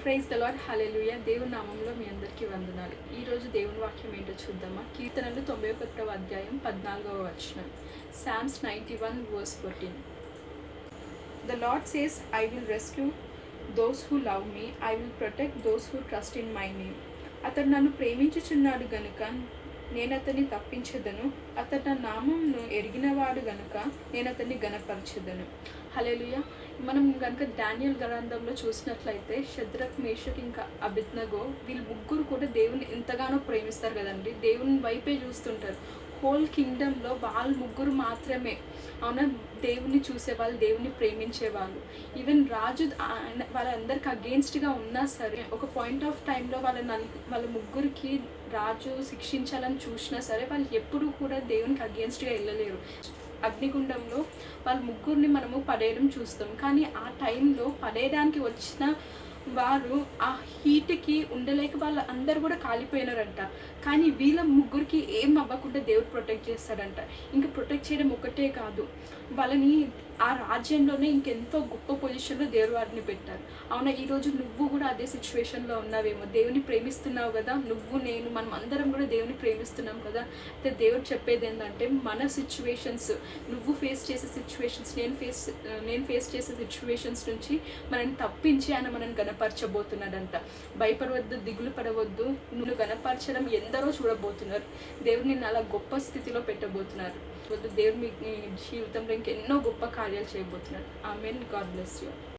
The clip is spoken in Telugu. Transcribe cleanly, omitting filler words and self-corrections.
ప్రైజ్ ద లార్డ్, హల్లెలూయా. దేవుని నామంలో మీ అందరికీ వందనాలు. ఈరోజు దేవుని వాక్యం ఏంటో చూద్దామా. కీర్తనలు 91వ అధ్యాయం 14వ వచనం. Psalms 91 verse 14. The Lord says, I will rescue those who love me. I will protect those who trust in my name. అతడు నన్ను ప్రేమించుచున్నాడు గనుక నేను అతన్ని తప్పించదను. అతడు నా నామంను ఎరిగినవాడు గనుక నేను అతన్ని గణపరచదను. హల్లెలూయా. మనం కనుక దానియేలు గ్రంథంలో చూసినట్లయితే షద్రక్, మేషక్ ఇంకా అబేద్నెగో వీళ్ళు ముగ్గురు కూడా దేవుని ఎంతగానో ప్రేమిస్తారు కదండి. దేవుని వైపే చూస్తుంటారు. హోల్ కింగ్డమ్లో వాళ్ళు ముగ్గురు మాత్రమే అవునా దేవుని చూసేవాళ్ళు, దేవుని ప్రేమించేవాళ్ళు. ఈవెన్ రాజు వాళ్ళందరికి అగెయిన్స్ట్గా ఉన్నా సరే ఒక పాయింట్ ఆఫ్ టైంలో వాళ్ళ ముగ్గురికి రాజు శిక్షించాలని చూసినా సరే వాళ్ళు ఎప్పుడూ కూడా దేవునికి అగెయిన్స్ట్గా వెళ్ళలేరు. అగ్నిగుండంలో వాళ్ళ ముగ్గురిని మనము పడేయడం చూస్తాం, కానీ ఆ టైంలో పడేయడానికి వచ్చిన వారు ఆ హీట్కి ఉండలేక వాళ్ళు అందరు కూడా కాలిపోయినారంట. కానీ వీళ్ళ ముగ్గురికి ఏం అవ్వకుండా దేవుడు ప్రొటెక్ట్ చేస్తాడంట. ఇంకా ప్రొటెక్ట్ చేయడం ఒకటే కాదు, వాళ్ళని ఆ రాజ్యంలోనే ఇంకెంతో గొప్ప పొజిషన్లో దేవుడు వారిని పెట్టారు. అవునా, ఈరోజు నువ్వు కూడా అదే సిచ్యువేషన్లో ఉన్నావేమో. దేవుని ప్రేమిస్తున్నావు కదా, నువ్వు నేను మనం అందరం కూడా దేవుని ప్రేమిస్తున్నాం కదా. అయితే దేవుడు చెప్పేది ఏంటంటే మన సిచ్యువేషన్స్, నువ్వు ఫేస్ చేసే సిచ్యువేషన్స్, నేను ఫేస్ చేసే సిచ్యువేషన్స్ నుంచి మనల్ని తప్పించి ఆయన మనల్ని గణపరచబోతున్నాడంట. భయపడవద్దు, దిగులు పడవద్దు, నువ్వు గణపరచడం ఎందరో చూడబోతున్నారు. దేవుడిని అలా గొప్ప స్థితిలో పెట్టబోతున్నారు. దేవుడు మీ జీవితంలో ఇంకెన్నో గొప్ప కార్యాలు చేయబోతున్నారు. ఆమేన్. God bless you.